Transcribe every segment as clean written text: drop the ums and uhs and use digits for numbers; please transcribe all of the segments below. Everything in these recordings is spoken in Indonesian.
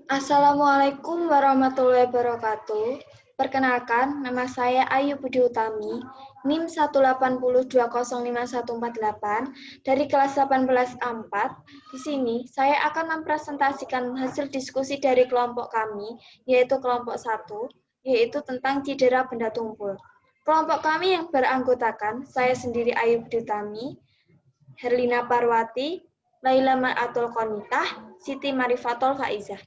Assalamualaikum warahmatullahi wabarakatuh. Perkenalkan, nama saya Ayu Budi Utami, NIM 180205148 dari kelas 18 A4. Di sini, saya akan mempresentasikan hasil diskusi dari kelompok kami, yaitu kelompok 1, yaitu tentang cedera benda tumpul. Kelompok kami yang beranggotakan, saya sendiri Ayu Budi Utami, Herlina Parwati, Laila Mar'atul Qonitah, Siti Marifatul Faizah.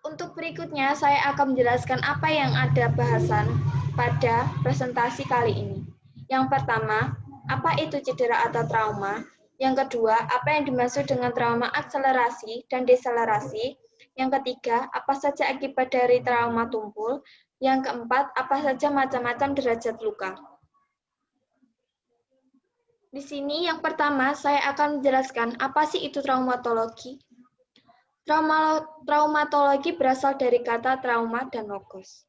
Untuk berikutnya, saya akan menjelaskan apa yang ada bahasan pada presentasi kali ini. Yang pertama, apa itu cedera atau trauma? Yang kedua, apa yang dimaksud dengan trauma akselerasi dan deselerasi? Yang ketiga, apa saja akibat dari trauma tumpul? Yang keempat, apa saja macam-macam derajat luka? Di sini yang pertama, saya akan menjelaskan apa sih itu traumatologi. Traumatologi berasal dari kata trauma dan logos.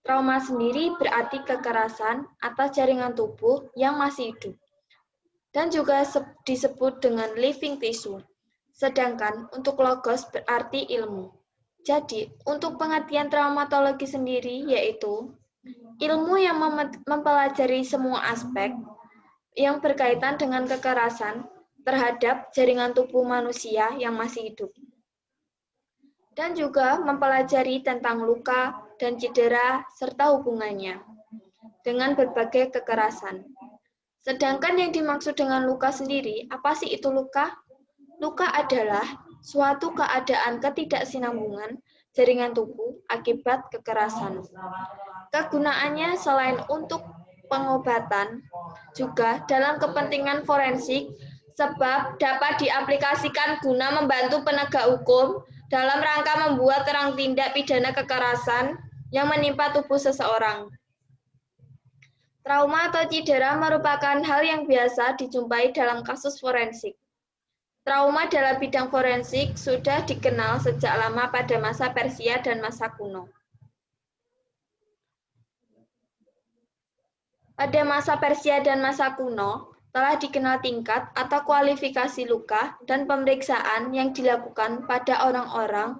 Trauma sendiri berarti kekerasan atas jaringan tubuh yang masih hidup, dan juga disebut dengan living tissue. Sedangkan untuk logos berarti ilmu. Jadi, untuk pengertian traumatologi sendiri yaitu ilmu yang mempelajari semua aspek yang berkaitan dengan kekerasan terhadap jaringan tubuh manusia yang masih hidup, dan juga mempelajari tentang luka dan cedera serta hubungannya dengan berbagai kekerasan. Sedangkan yang dimaksud dengan luka sendiri, apa sih itu luka? Luka adalah suatu keadaan ketidaksinambungan jaringan tubuh akibat kekerasan. Kegunaannya selain untuk pengobatan, juga dalam kepentingan forensik, sebab dapat diaplikasikan guna membantu penegak hukum dalam rangka membuat terang tindak pidana kekerasan yang menimpa tubuh seseorang. Trauma atau cedera merupakan hal yang biasa dijumpai dalam kasus forensik. Trauma dalam bidang forensik sudah dikenal sejak lama pada masa Persia dan masa kuno. Pada masa Persia dan masa kuno, telah dikenal tingkat atau kualifikasi luka dan pemeriksaan yang dilakukan pada orang-orang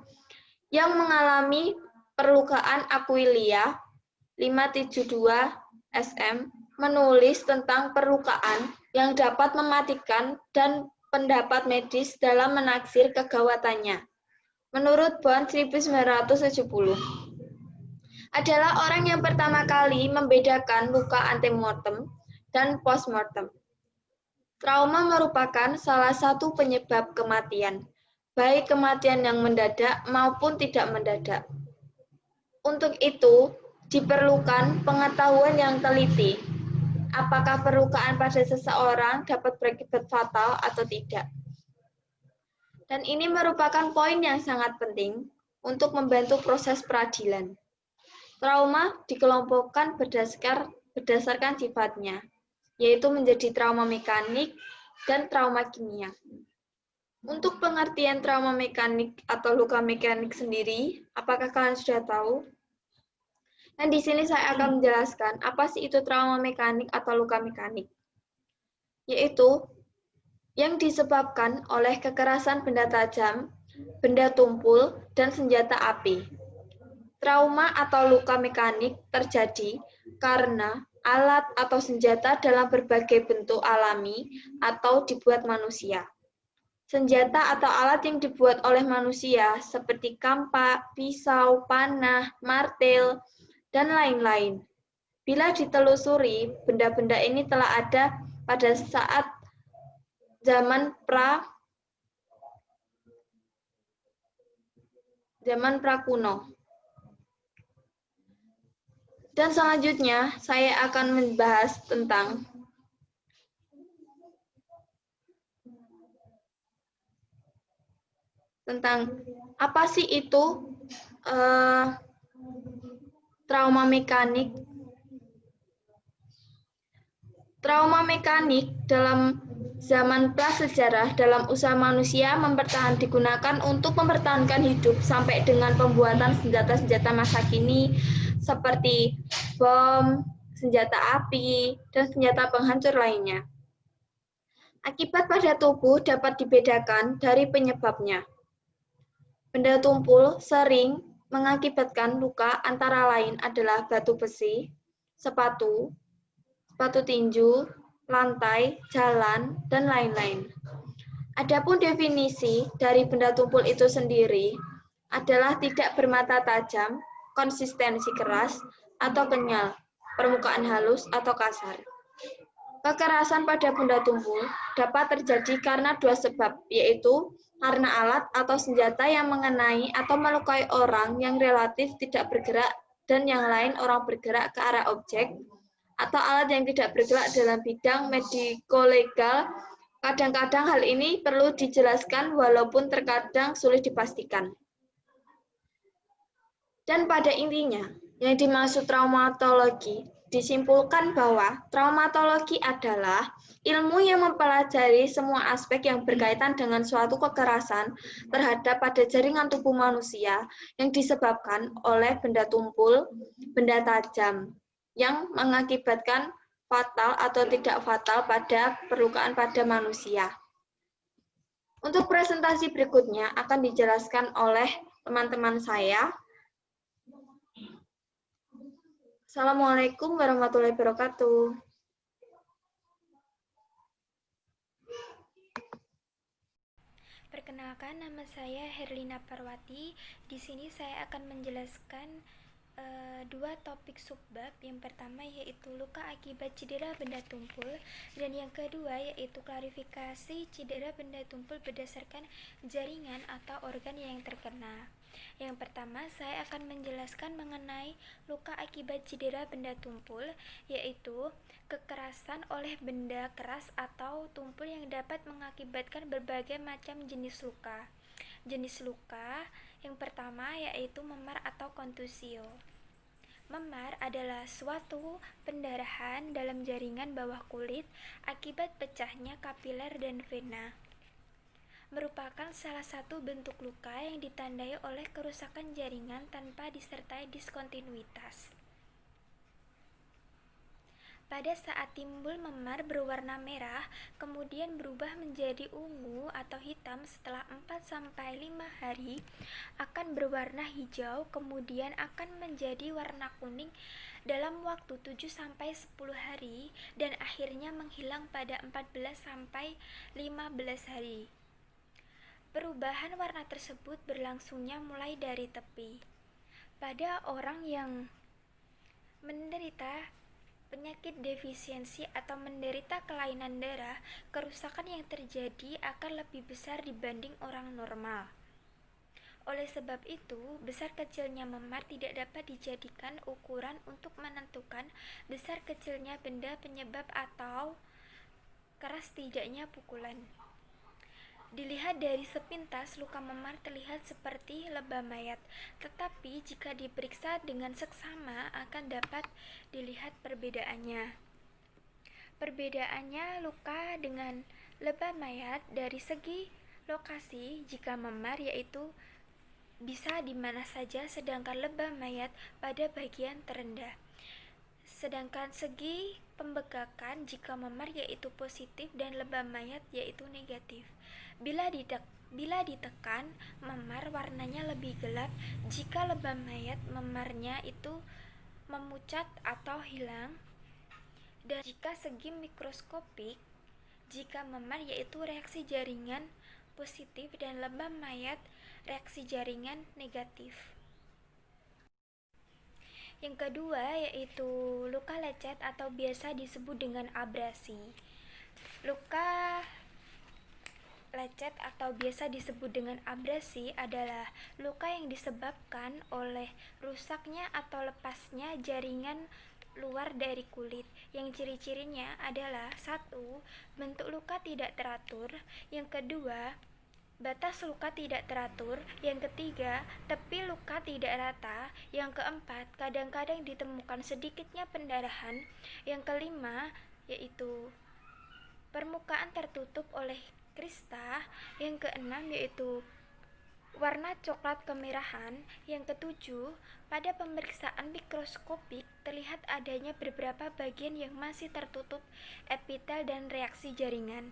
yang mengalami perlukaan. Aquilia 572 SM menulis tentang perlukaan yang dapat mematikan dan pendapat medis dalam menaksir kegawatannya. Menurut Bond 1970, adalah orang yang pertama kali membedakan luka antemortem dan postmortem. Trauma merupakan salah satu penyebab kematian, baik kematian yang mendadak maupun tidak mendadak. Untuk itu, diperlukan pengetahuan yang teliti, apakah perlukaan pada seseorang dapat berakibat fatal atau tidak. Dan ini merupakan poin yang sangat penting untuk membantu proses peradilan. Trauma dikelompokkan berdasarkan sifatnya, yaitu menjadi trauma mekanik dan trauma kimia. Untuk pengertian trauma mekanik atau luka mekanik sendiri, apakah kalian sudah tahu? Dan di sini saya akan menjelaskan apa sih itu trauma mekanik atau luka mekanik. Yaitu yang disebabkan oleh kekerasan benda tajam, benda tumpul, dan senjata api. Trauma atau luka mekanik terjadi karena alat atau senjata dalam berbagai bentuk alami atau dibuat manusia. Senjata atau alat yang dibuat oleh manusia seperti kampak, pisau, panah, martil, dan lain-lain. Bila ditelusuri, benda-benda ini telah ada pada saat zaman prakuno. Dan selanjutnya, saya akan membahas tentang apa sih itu trauma mekanik. Trauma mekanik dalam zaman prasejarah dalam usaha manusia digunakan untuk mempertahankan hidup sampai dengan pembuatan senjata-senjata masa kini seperti bom, senjata api, dan senjata penghancur lainnya. Akibat pada tubuh dapat dibedakan dari penyebabnya. Benda tumpul sering mengakibatkan luka antara lain adalah batu besi, sepatu, sepatu tinju, lantai, jalan, dan lain-lain. Adapun definisi dari benda tumpul itu sendiri adalah tidak bermata tajam, konsistensi keras atau kenyal, permukaan halus atau kasar. Kekerasan pada benda tumpul dapat terjadi karena dua sebab, yaitu karena alat atau senjata yang mengenai atau melukai orang yang relatif tidak bergerak dan yang lain orang bergerak ke arah objek, atau alat yang tidak bergerak dalam bidang mediko-legal. Kadang-kadang hal ini perlu dijelaskan walaupun terkadang sulit dipastikan. Dan pada intinya, yang dimaksud traumatologi disimpulkan bahwa traumatologi adalah ilmu yang mempelajari semua aspek yang berkaitan dengan suatu kekerasan terhadap pada jaringan tubuh manusia yang disebabkan oleh benda tumpul, benda tajam, yang mengakibatkan fatal atau tidak fatal pada perlukaan pada manusia. Untuk presentasi berikutnya akan dijelaskan oleh teman-teman saya. Assalamualaikum warahmatullahi wabarakatuh. Perkenalkan, nama saya Herlina Parwati. Di sini saya akan menjelaskan dua topik subbab. Yang pertama yaitu luka akibat cedera benda tumpul, dan yang kedua yaitu klarifikasi cedera benda tumpul berdasarkan jaringan atau organ yang terkena. Yang pertama, saya akan menjelaskan mengenai luka akibat cedera benda tumpul, yaitu kekerasan oleh benda keras atau tumpul yang dapat mengakibatkan berbagai macam jenis luka. Jenis luka yang pertama yaitu memar atau kontusio. Memar adalah suatu pendarahan dalam jaringan bawah kulit akibat pecahnya kapiler dan vena. Merupakan salah satu bentuk luka yang ditandai oleh kerusakan jaringan tanpa disertai diskontinuitas. Pada saat timbul memar berwarna merah, kemudian berubah menjadi ungu atau hitam setelah 4-5 hari, akan berwarna hijau, kemudian akan menjadi warna kuning dalam waktu 7-10 hari, dan akhirnya menghilang pada 14-15 hari. Perubahan warna tersebut berlangsungnya mulai dari tepi. Pada orang yang menderita penyakit defisiensi atau menderita kelainan darah, kerusakan yang terjadi akan lebih besar dibanding orang normal. Oleh sebab itu, besar kecilnya memar tidak dapat dijadikan ukuran untuk menentukan besar kecilnya benda penyebab atau keras tidaknya pukulan. Dilihat dari sepintas, luka memar terlihat seperti lebam mayat, tetapi jika diperiksa dengan seksama akan dapat dilihat perbedaannya. Perbedaannya luka dengan lebam mayat dari segi lokasi jika memar yaitu bisa di mana saja, sedangkan lebam mayat pada bagian terendah. Sedangkan segi pembekakan jika memar yaitu positif dan lebam mayat yaitu negatif. Bila ditekan, memar warnanya lebih gelap. Jika lebam mayat, memarnya itu memucat atau hilang. Dan jika segi mikroskopik, jika memar yaitu reaksi jaringan positif dan lebam mayat reaksi jaringan negatif. Yang kedua yaitu luka lecet atau biasa disebut dengan abrasi. Luka lecet atau biasa disebut dengan abrasi adalah luka yang disebabkan oleh rusaknya atau lepasnya jaringan luar dari kulit, yang ciri-cirinya adalah 1. Bentuk luka tidak teratur. Yang kedua, batas luka tidak teratur. Yang ketiga, tepi luka tidak rata. Yang keempat, kadang-kadang ditemukan sedikitnya pendarahan. Yang kelima, yaitu permukaan tertutup oleh krista. Yang keenam, yaitu warna coklat kemerahan. Yang ketujuh, pada pemeriksaan mikroskopik terlihat adanya beberapa bagian yang masih tertutup epitel dan reaksi jaringan.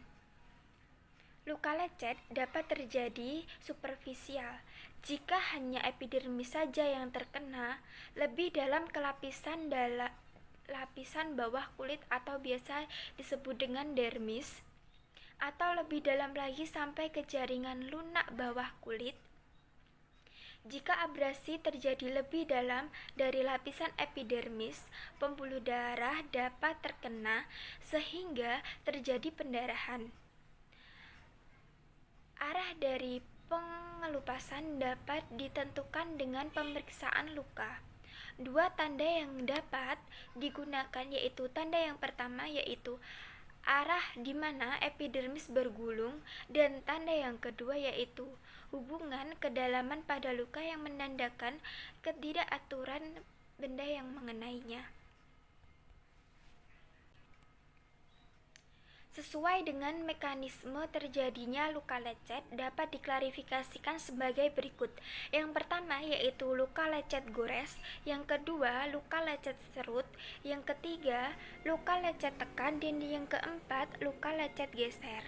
Luka lecet dapat terjadi superficial jika hanya epidermis saja yang terkena, lebih dalam ke lapisan bawah kulit atau biasa disebut dengan dermis, atau lebih dalam lagi sampai ke jaringan lunak bawah kulit. Jika abrasi terjadi lebih dalam dari lapisan epidermis, pembuluh darah dapat terkena sehingga terjadi pendarahan. Arah dari pengelupasan dapat ditentukan dengan pemeriksaan luka. Dua tanda yang dapat digunakan yaitu tanda yang pertama yaitu arah di mana epidermis bergulung, dan tanda yang kedua yaitu hubungan kedalaman pada luka yang menandakan ketidakaturan benda yang mengenainya. Sesuai dengan mekanisme terjadinya luka lecet dapat diklarifikasikan sebagai berikut. Yang pertama yaitu luka lecet gores, yang kedua luka lecet serut, yang ketiga luka lecet tekan, dan yang keempat luka lecet geser.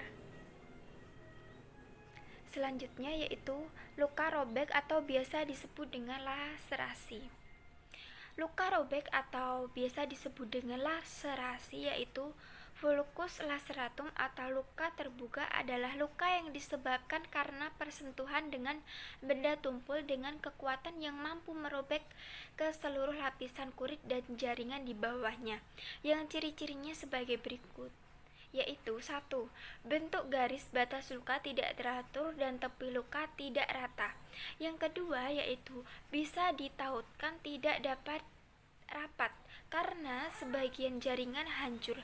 Selanjutnya yaitu luka robek atau biasa disebut dengan laserasi. Luka robek atau biasa disebut dengan laserasi yaitu vulcus laceratum atau luka terbuka adalah luka yang disebabkan karena persentuhan dengan benda tumpul dengan kekuatan yang mampu merobek ke seluruh lapisan kulit dan jaringan di bawahnya. Yang ciri-cirinya sebagai berikut, yaitu 1. Bentuk garis batas luka tidak teratur dan tepi luka tidak rata. Yang kedua yaitu bisa ditautkan tidak dapat rapat karena sebagian jaringan hancur.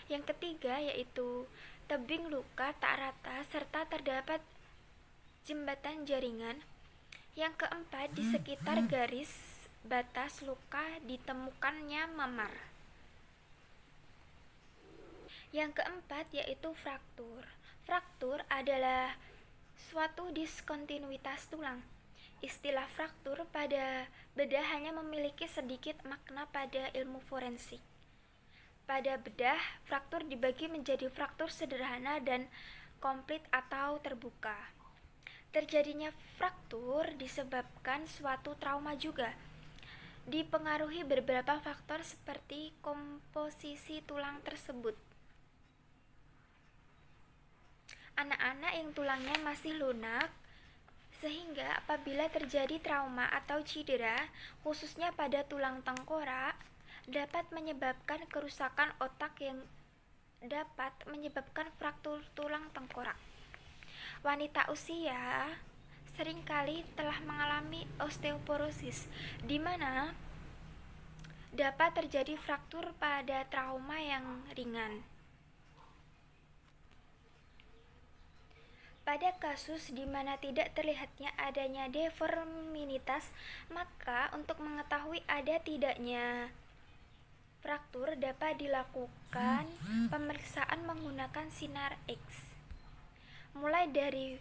Yang ketiga yaitu tebing luka tak rata serta terdapat jembatan jaringan. Yang keempat, di sekitar garis batas luka ditemukannya memar. Yang keempat yaitu fraktur. Fraktur adalah suatu diskontinuitas tulang. Istilah fraktur pada bedah hanya memiliki sedikit makna pada ilmu forensik. Pada bedah, fraktur dibagi menjadi fraktur sederhana dan komplit atau terbuka. Terjadinya fraktur disebabkan suatu trauma juga. Dipengaruhi beberapa faktor seperti komposisi tulang tersebut. Anak-anak yang tulangnya masih lunak, sehingga apabila terjadi trauma atau cedera, khususnya pada tulang tengkorak, dapat menyebabkan kerusakan otak yang dapat menyebabkan fraktur tulang tengkorak. Wanita usia seringkali telah mengalami osteoporosis, di mana dapat terjadi fraktur pada trauma yang ringan. Pada kasus di mana tidak terlihatnya adanya deformitas, maka untuk mengetahui ada tidaknya fraktur dapat dilakukan pemeriksaan menggunakan sinar X. Mulai dari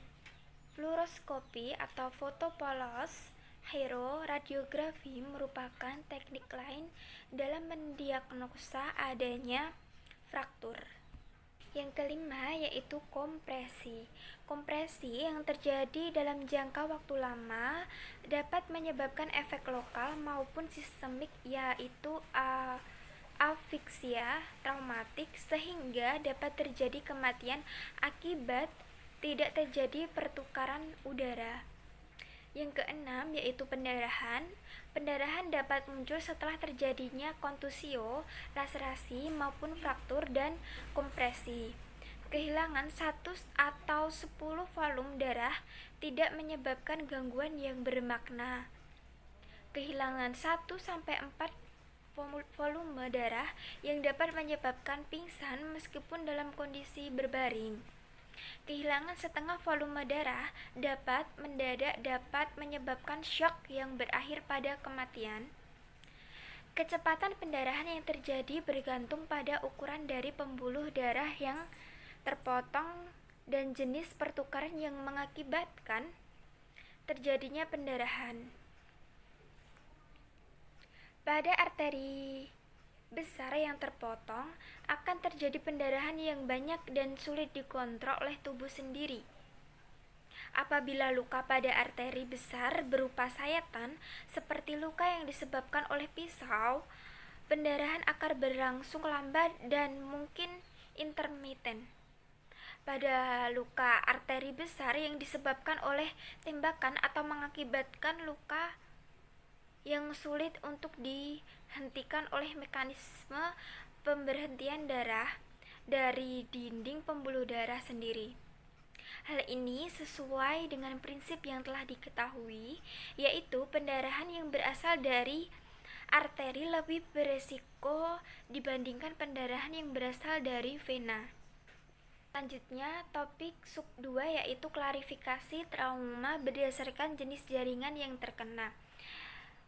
fluoroskopi atau foto polos, radiografi merupakan teknik lain dalam mendiagnosa adanya fraktur. Yang kelima yaitu kompresi. Kompresi yang terjadi dalam jangka waktu lama dapat menyebabkan efek lokal maupun sistemik, yaitu afiksia traumatik, sehingga dapat terjadi kematian akibat tidak terjadi pertukaran udara. Yang keenam yaitu pendarahan. Pendarahan dapat muncul setelah terjadinya kontusio, laserasi maupun fraktur dan kompresi. Kehilangan 1 atau 10 volume darah tidak menyebabkan gangguan yang bermakna. Kehilangan 1 sampai 4 volume darah yang dapat menyebabkan pingsan meskipun dalam kondisi berbaring. Kehilangan setengah volume darah mendadak dapat menyebabkan shock yang berakhir pada kematian. Kecepatan pendarahan yang terjadi bergantung pada ukuran dari pembuluh darah yang terpotong dan jenis pertukaran yang mengakibatkan terjadinya pendarahan. Pada arteri besar yang terpotong, akan terjadi pendarahan yang banyak dan sulit dikontrol oleh tubuh sendiri. Apabila luka pada arteri besar berupa sayatan, seperti luka yang disebabkan oleh pisau, pendarahan akan berlangsung lambat dan mungkin intermiten. Pada luka arteri besar yang disebabkan oleh tembakan atau mengakibatkan luka yang sulit untuk dihentikan oleh mekanisme pemberhentian darah dari dinding pembuluh darah sendiri. Hal ini sesuai dengan prinsip yang telah diketahui, yaitu pendarahan yang berasal dari arteri lebih beresiko dibandingkan pendarahan yang berasal dari vena. Selanjutnya, topik sub 2 yaitu klarifikasi trauma berdasarkan jenis jaringan yang terkena.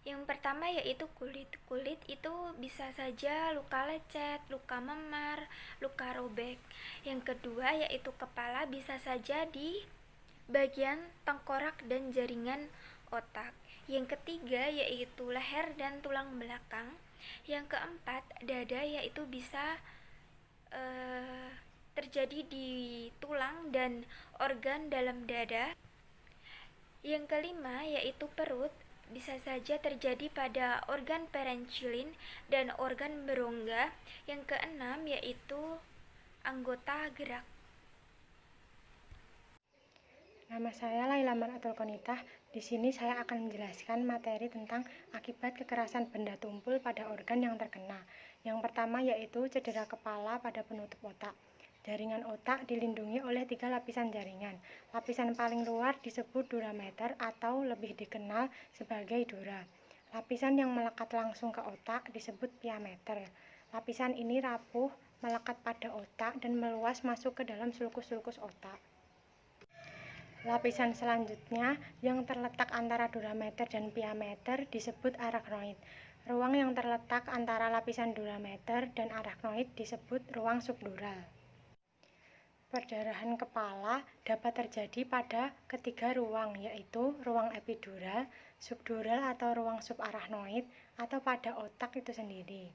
Yang pertama yaitu kulit. Kulit itu bisa saja luka lecet, luka memar, luka robek. Yang kedua yaitu kepala, bisa saja di bagian tengkorak dan jaringan otak. Yang ketiga yaitu leher dan tulang belakang. Yang keempat dada, yaitu bisa terjadi di tulang dan organ dalam dada. Yang kelima yaitu perut, bisa saja terjadi pada organ perencilin dan organ berongga. Yang keenam yaitu anggota gerak. Nama saya Laila Maratul Konitah. Di sini saya akan menjelaskan materi tentang akibat kekerasan benda tumpul pada organ yang terkena. Yang pertama yaitu cedera kepala pada penutup otak. Jaringan otak dilindungi oleh 3 lapisan jaringan. Lapisan paling luar disebut durameter atau lebih dikenal sebagai dura. Lapisan yang melekat langsung ke otak disebut piameter. Lapisan ini rapuh, melekat pada otak dan meluas masuk ke dalam sulcus-sulcus otak. Lapisan selanjutnya yang terletak antara durameter dan piameter disebut arachnoid. Ruang yang terletak antara lapisan durameter dan arachnoid disebut ruang subdural. Perdarahan kepala dapat terjadi pada ketiga ruang, yaitu ruang epidural, subdural atau ruang subarachnoid, atau pada otak itu sendiri.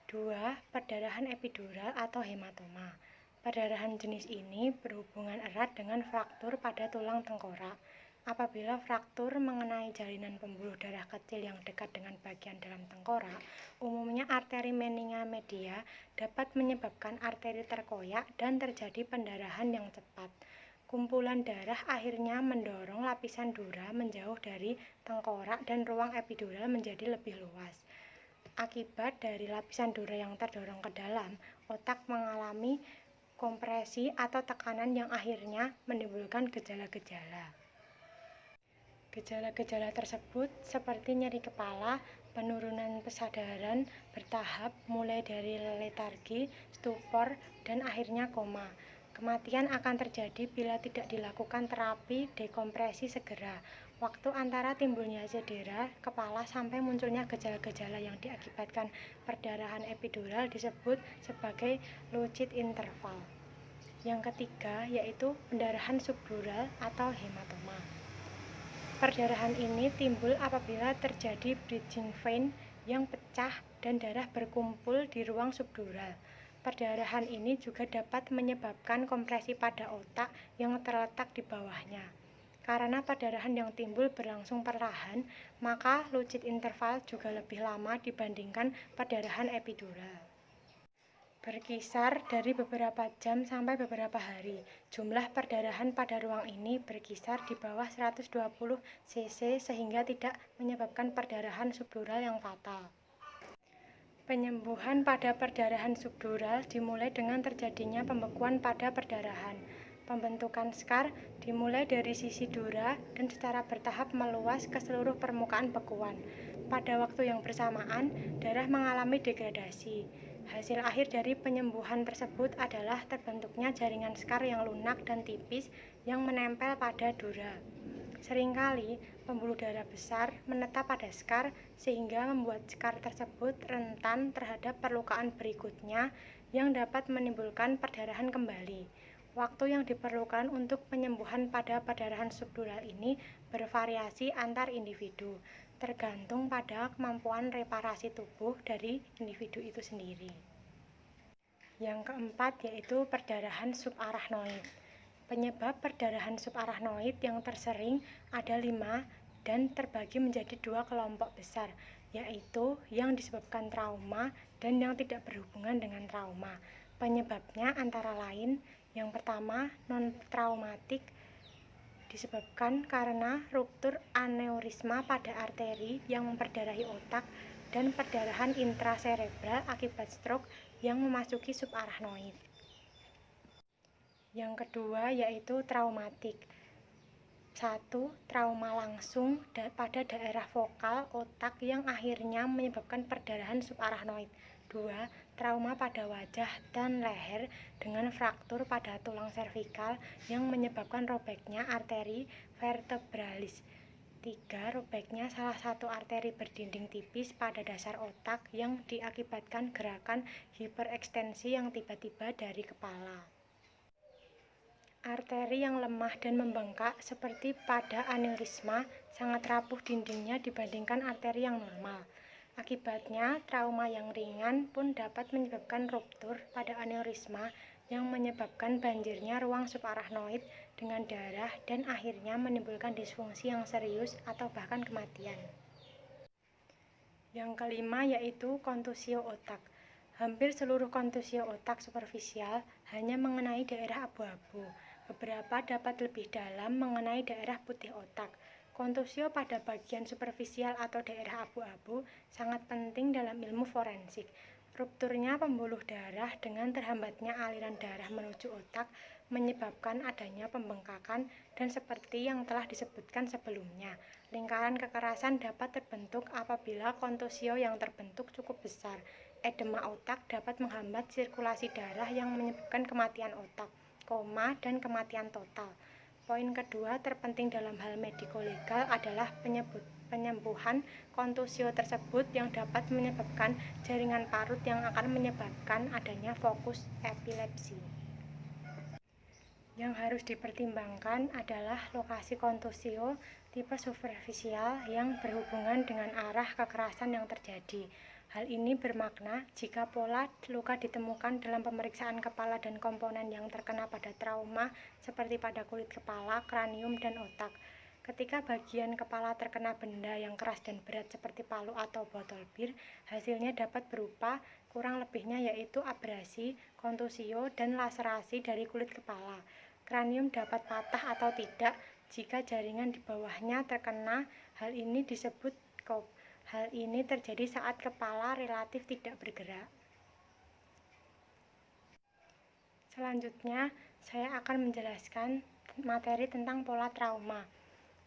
2. Perdarahan epidural atau hematoma. Perdarahan jenis ini berhubungan erat dengan fraktur pada tulang tengkorak. Apabila fraktur mengenai jalinan pembuluh darah kecil yang dekat dengan bagian dalam tengkorak, umumnya arteri meninga media, dapat menyebabkan arteri terkoyak dan terjadi pendarahan yang cepat. Kumpulan darah akhirnya mendorong lapisan dura menjauh dari tengkorak dan ruang epidural menjadi lebih luas. Akibat dari lapisan dura yang terdorong ke dalam, otak mengalami kompresi atau tekanan yang akhirnya menimbulkan gejala-gejala. Gejala-gejala tersebut seperti nyeri kepala, penurunan kesadaran bertahap mulai dari letargi, stupor, dan akhirnya koma. Kematian akan terjadi bila tidak dilakukan terapi dekompresi segera. Waktu antara timbulnya cedera kepala sampai munculnya gejala-gejala yang diakibatkan perdarahan epidural disebut sebagai lucid interval. Yang ketiga yaitu pendarahan subdural atau hematoma. Perdarahan ini timbul apabila terjadi bridging vein yang pecah dan darah berkumpul di ruang subdural. Perdarahan ini juga dapat menyebabkan kompresi pada otak yang terletak di bawahnya. Karena perdarahan yang timbul berlangsung perlahan, maka lucid interval juga lebih lama dibandingkan perdarahan epidural. Berkisar dari beberapa jam sampai beberapa hari. Jumlah perdarahan pada ruang ini berkisar di bawah 120 cc sehingga tidak menyebabkan perdarahan subdural yang fatal. Penyembuhan pada perdarahan subdural dimulai dengan terjadinya pembekuan pada perdarahan. Pembentukan skar dimulai dari sisi dura dan secara bertahap meluas ke seluruh permukaan bekuan. Pada waktu yang bersamaan, darah mengalami degradasi. Hasil akhir dari penyembuhan tersebut adalah terbentuknya jaringan skar yang lunak dan tipis yang menempel pada dura. Seringkali, pembuluh darah besar menetap pada skar sehingga membuat skar tersebut rentan terhadap perlukaan berikutnya yang dapat menimbulkan perdarahan kembali. Waktu yang diperlukan untuk penyembuhan pada perdarahan subdural ini bervariasi antar individu, tergantung pada kemampuan reparasi tubuh dari individu itu sendiri. Yang keempat yaitu perdarahan subarachnoid. Penyebab perdarahan subarachnoid yang tersering ada 5 dan terbagi menjadi 2 kelompok besar, yaitu yang disebabkan trauma dan yang tidak berhubungan dengan trauma. Penyebabnya antara lain, yang pertama non-traumatik, disebabkan karena ruptur aneurisma pada arteri yang memperdarahi otak dan perdarahan intraserebral akibat stroke yang memasuki subarachnoid. Yang kedua yaitu traumatik. 1. Trauma langsung pada daerah vokal otak yang akhirnya menyebabkan perdarahan subarachnoid. 2. Trauma pada wajah dan leher dengan fraktur pada tulang servikal yang menyebabkan robeknya arteri vertebralis. 3. Robeknya salah satu arteri berdinding tipis pada dasar otak yang diakibatkan gerakan hiperekstensi yang tiba-tiba dari kepala. Arteri yang lemah dan membengkak seperti pada aneurisma sangat rapuh dindingnya dibandingkan arteri yang normal. Akibatnya, trauma yang ringan pun dapat menyebabkan ruptur pada aneurisma yang menyebabkan banjirnya ruang subarachnoid dengan darah dan akhirnya menimbulkan disfungsi yang serius atau bahkan kematian. Yang kelima yaitu kontusio otak. Hampir seluruh kontusio otak superficial hanya mengenai daerah abu-abu. Beberapa dapat lebih dalam mengenai daerah putih otak. Kontusio pada bagian superficial atau daerah abu-abu sangat penting dalam ilmu forensik. Rupturnya pembuluh darah dengan terhambatnya aliran darah menuju otak menyebabkan adanya pembengkakan dan seperti yang telah disebutkan sebelumnya, lingkaran kekerasan dapat terbentuk apabila kontusio yang terbentuk cukup besar. Edema otak dapat menghambat sirkulasi darah yang menyebabkan kematian otak, koma, dan kematian total. Poin kedua terpenting dalam hal mediko-legal adalah penyembuhan kontusio tersebut yang dapat menyebabkan jaringan parut yang akan menyebabkan adanya fokus epilepsi. Yang harus dipertimbangkan adalah lokasi kontusio tipe superficial yang berhubungan dengan arah kekerasan yang terjadi. Hal ini bermakna jika pola luka ditemukan dalam pemeriksaan kepala dan komponen yang terkena pada trauma seperti pada kulit kepala, kranium, dan otak. Ketika bagian kepala terkena benda yang keras dan berat seperti palu atau botol bir, hasilnya dapat berupa kurang lebihnya yaitu abrasi, kontusio, dan laserasi dari kulit kepala. Kranium dapat patah atau tidak jika jaringan di bawahnya terkena. Hal ini disebut COP. Hal ini terjadi saat kepala relatif tidak bergerak. Selanjutnya, saya akan menjelaskan materi tentang pola trauma.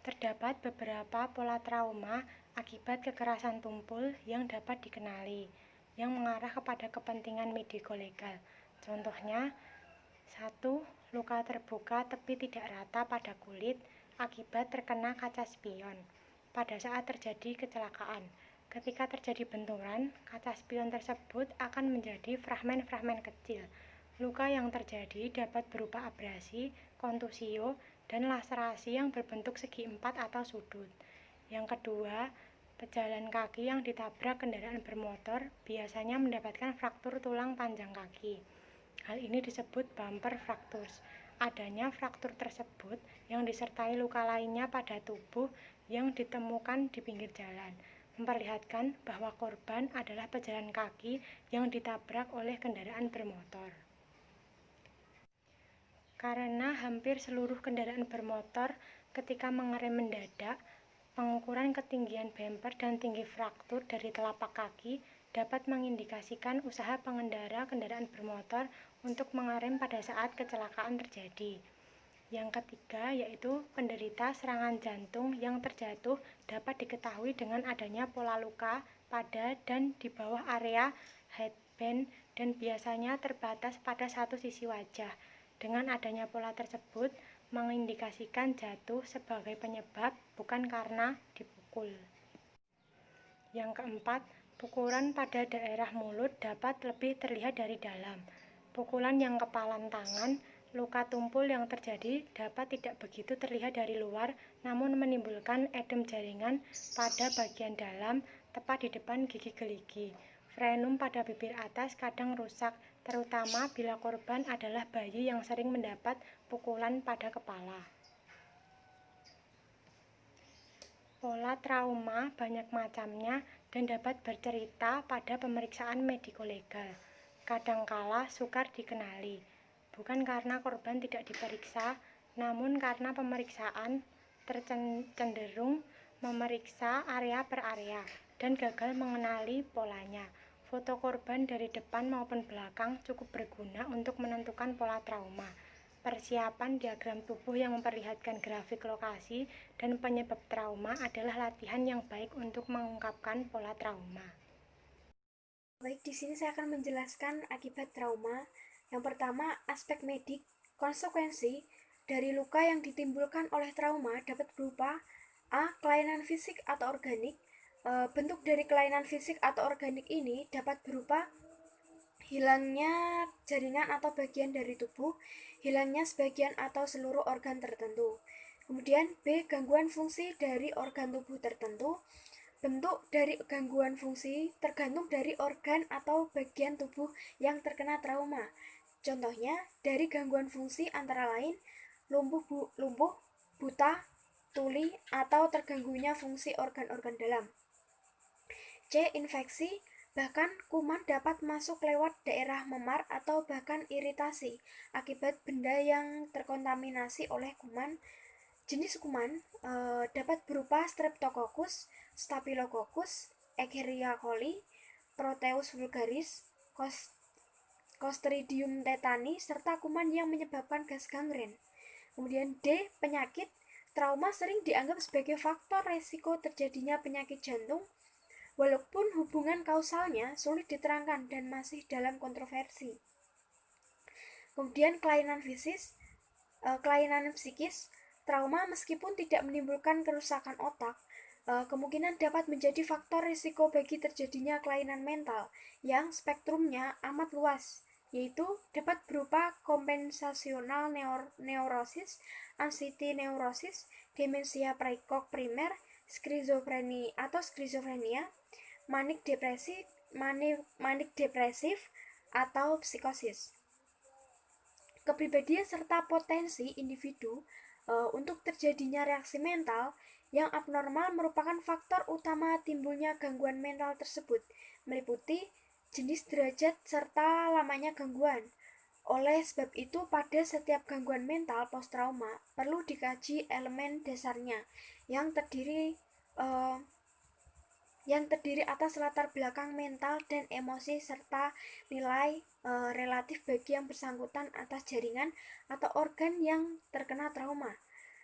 Terdapat beberapa pola trauma akibat kekerasan tumpul yang dapat dikenali, yang mengarah kepada kepentingan mediko-legal. Contohnya, 1. Luka terbuka tepi tidak rata pada kulit akibat terkena kaca spion. Pada saat terjadi kecelakaan, ketika terjadi benturan, kaca spion tersebut akan menjadi fragmen-fragmen kecil. Luka yang terjadi dapat berupa abrasi, kontusio, dan laserasi yang berbentuk segi empat atau sudut. Yang kedua, pejalan kaki yang ditabrak kendaraan bermotor biasanya mendapatkan fraktur tulang panjang kaki. Hal ini disebut bumper fractures. Adanya fraktur tersebut yang disertai luka lainnya pada tubuh yang ditemukan di pinggir jalan, memperlihatkan bahwa korban adalah pejalan kaki yang ditabrak oleh kendaraan bermotor. Karena hampir seluruh kendaraan bermotor ketika mengerem mendadak, pengukuran ketinggian bumper dan tinggi fraktur dari telapak kaki dapat mengindikasikan usaha pengendara kendaraan bermotor untuk mengerem pada saat kecelakaan terjadi. Yang ketiga yaitu penderita serangan jantung yang terjatuh dapat diketahui dengan adanya pola luka pada dan di bawah area headband dan biasanya terbatas pada satu sisi wajah. Dengan adanya pola tersebut mengindikasikan jatuh sebagai penyebab bukan karena dipukul. Yang keempat, pukulan pada daerah mulut dapat lebih terlihat dari dalam. Pukulan yang kepalan tangan Luka tumpul yang terjadi dapat tidak begitu terlihat dari luar, namun menimbulkan edem jaringan pada bagian dalam, tepat di depan gigi gerigi. Frenum pada bibir atas kadang rusak, terutama bila korban adalah bayi yang sering mendapat pukulan pada kepala. Pola trauma banyak macamnya dan dapat bercerita pada pemeriksaan mediko-legal. Kadangkala sukar dikenali, bukan karena korban tidak diperiksa, namun karena pemeriksaan cenderung memeriksa area per area dan gagal mengenali polanya. Foto korban dari depan maupun belakang cukup berguna untuk menentukan pola trauma. Persiapan diagram tubuh yang memperlihatkan grafik lokasi dan penyebab trauma adalah latihan yang baik untuk mengungkapkan pola trauma. Baik, di sini saya akan menjelaskan akibat trauma. Yang pertama, aspek medik. Konsekuensi dari luka yang ditimbulkan oleh trauma dapat berupa A. Kelainan fisik atau organik. Bentuk dari kelainan fisik atau organik ini dapat berupa hilangnya jaringan atau bagian dari tubuh, hilangnya sebagian atau seluruh organ tertentu. Kemudian B. Gangguan fungsi dari organ tubuh tertentu. Bentuk dari gangguan fungsi tergantung dari organ atau bagian tubuh yang terkena trauma. Contohnya, dari gangguan fungsi antara lain lumpuh, buta, tuli, atau terganggunya fungsi organ-organ dalam. C. Infeksi. Bahkan kuman dapat masuk lewat daerah memar atau bahkan iritasi akibat benda yang terkontaminasi oleh kuman. Jenis kuman dapat berupa Streptococcus, Staphylococcus, Escherichia coli, Proteus vulgaris, Clostridium tetani, serta kuman yang menyebabkan gas gangren. Kemudian D. Penyakit. Trauma sering dianggap sebagai faktor resiko terjadinya penyakit jantung, walaupun hubungan kausalnya sulit diterangkan dan masih dalam kontroversi. Kemudian kelainan psikis. Trauma meskipun tidak menimbulkan kerusakan otak, kemungkinan dapat menjadi faktor risiko bagi terjadinya kelainan mental yang spektrumnya amat luas, yaitu dapat berupa kompensasional neurosis, anxiety neurosis, demensia praikok primer, skizofrenia, manik depresif atau psikosis. Kepribadian serta potensi individu untuk terjadinya reaksi mental yang abnormal merupakan faktor utama timbulnya gangguan mental tersebut, meliputi jenis, derajat, serta lamanya gangguan. Oleh sebab itu, pada setiap gangguan mental post-trauma perlu dikaji elemen dasarnya yang terdiri atas latar belakang mental dan emosi serta nilai relatif bagi yang bersangkutan atas jaringan atau organ yang terkena trauma.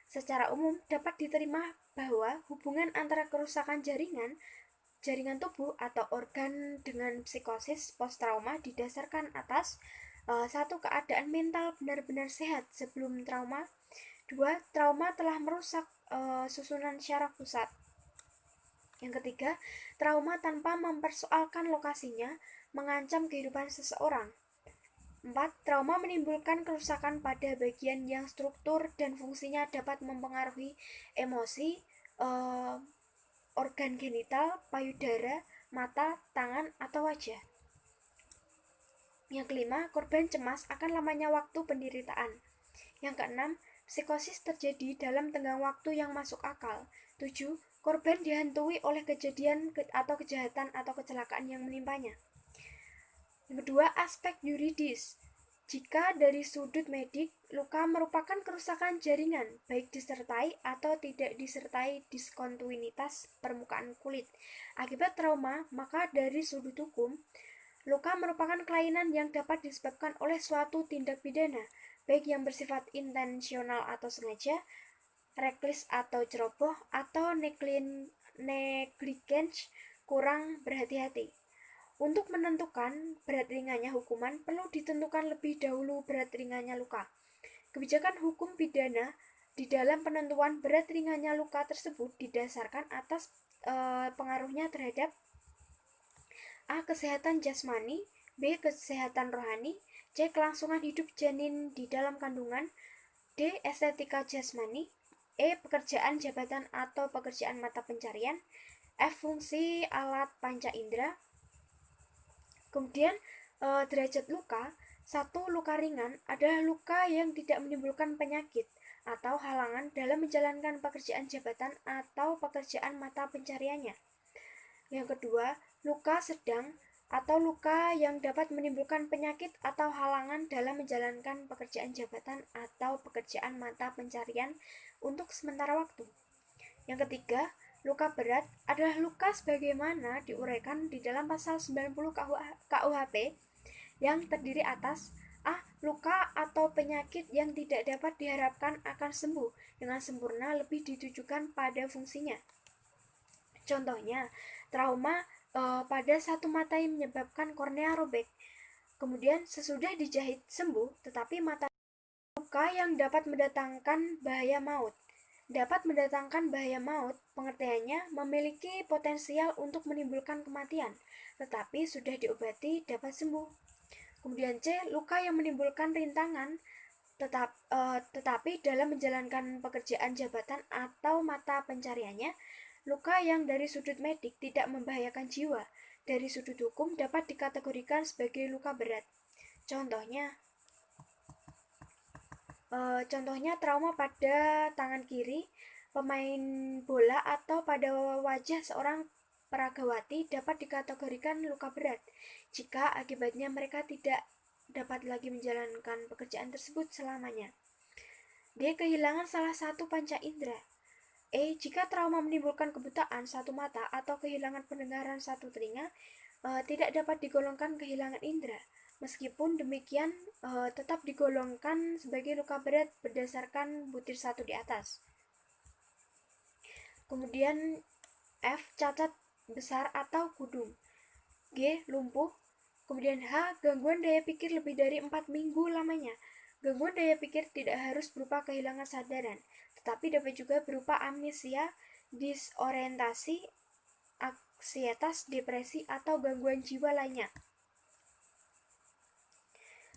Secara umum dapat diterima bahwa hubungan antara kerusakan jaringan tubuh atau organ dengan psikosis post-trauma didasarkan atas 1. Keadaan mental benar-benar sehat sebelum trauma. 2. Trauma telah merusak susunan syaraf pusat. Yang ketiga, trauma tanpa mempersoalkan lokasinya mengancam kehidupan seseorang. 4. Trauma menimbulkan kerusakan pada bagian yang struktur dan fungsinya dapat mempengaruhi emosi, organ genital, payudara, mata, tangan, atau wajah. Yang kelima, korban cemas akan lamanya waktu penderitaan. Yang keenam, psikosis terjadi dalam tenggang waktu yang masuk akal. 7. Korban dihantui oleh kejadian atau kejahatan atau kecelakaan yang menimpanya. Yang kedua, aspek yuridis. Jika dari sudut medik, luka merupakan kerusakan jaringan, baik disertai atau tidak disertai diskontinuitas permukaan kulit. Akibat trauma, maka dari sudut hukum, luka merupakan kelainan yang dapat disebabkan oleh suatu tindak pidana, baik yang bersifat intensional atau sengaja, reckless atau ceroboh, atau negligence kurang berhati-hati. Untuk menentukan berat ringannya hukuman, perlu ditentukan lebih dahulu berat ringannya luka. Kebijakan hukum pidana di dalam penentuan berat ringannya luka tersebut didasarkan atas pengaruhnya terhadap A. Kesehatan jasmani, B. Kesehatan rohani, C. Kelangsungan hidup janin di dalam kandungan. D. Estetika jasmani. E. Pekerjaan jabatan atau pekerjaan mata pencarian. F. Fungsi alat panca indera. Kemudian derajat luka. 1. Luka ringan adalah luka yang tidak menimbulkan penyakit atau halangan dalam menjalankan pekerjaan jabatan atau pekerjaan mata pencariannya. Yang kedua, luka sedang atau luka yang dapat menimbulkan penyakit atau halangan dalam menjalankan pekerjaan jabatan atau pekerjaan mata pencarian untuk sementara waktu. Yang ketiga, luka berat adalah luka sebagaimana diuraikan di dalam pasal 90 KUHP yang terdiri atas A. Luka atau penyakit yang tidak dapat diharapkan akan sembuh dengan sempurna lebih ditujukan pada fungsinya. Contohnya, trauma pada satu mata yang menyebabkan kornea robek. Kemudian sesudah dijahit sembuh, tetapi mata luka yang dapat mendatangkan bahaya maut. Dapat mendatangkan bahaya maut, pengertiannya memiliki potensial untuk menimbulkan kematian, tetapi sudah diobati dapat sembuh. Kemudian C. Luka yang menimbulkan rintangan, tetapi dalam menjalankan pekerjaan jabatan atau mata pencariannya, luka yang dari sudut medik tidak membahayakan jiwa, dari sudut hukum dapat dikategorikan sebagai luka berat. Contohnya trauma pada tangan kiri pemain bola atau pada wajah seorang peragawati dapat dikategorikan luka berat jika akibatnya mereka tidak dapat lagi menjalankan pekerjaan tersebut selamanya. D. Kehilangan salah satu panca indera. E. Jika trauma menimbulkan kebutaan satu mata atau kehilangan pendengaran satu telinga, tidak dapat digolongkan kehilangan indera. Meskipun demikian, tetap digolongkan sebagai luka berat berdasarkan butir 1 di atas. Kemudian F. Cacat besar atau kudung. G. Lumpuh. Kemudian H. Gangguan daya pikir lebih dari 4 minggu lamanya. Gangguan daya pikir tidak harus berupa kehilangan sadaran, tetapi dapat juga berupa amnesia, disorientasi, ansietas, depresi, atau gangguan jiwa lainnya.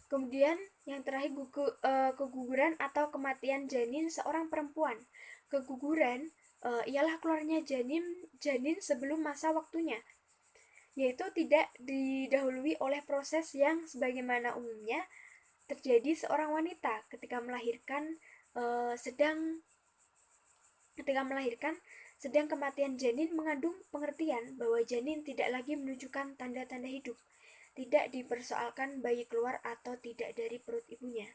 Kemudian yang terakhir keguguran atau kematian janin seorang perempuan. Keguguran ialah keluarnya janin sebelum masa waktunya, yaitu tidak didahului oleh proses yang sebagaimana umumnya terjadi seorang wanita ketika melahirkan, sedang kematian janin mengandung pengertian bahwa janin tidak lagi menunjukkan tanda-tanda hidup, tidak dipersoalkan bayi keluar atau tidak dari perut ibunya.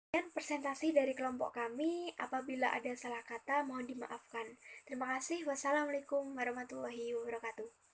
Dan presentasi dari kelompok kami, apabila ada salah kata mohon dimaafkan. Terima kasih. Wassalamualaikum warahmatullahi wabarakatuh.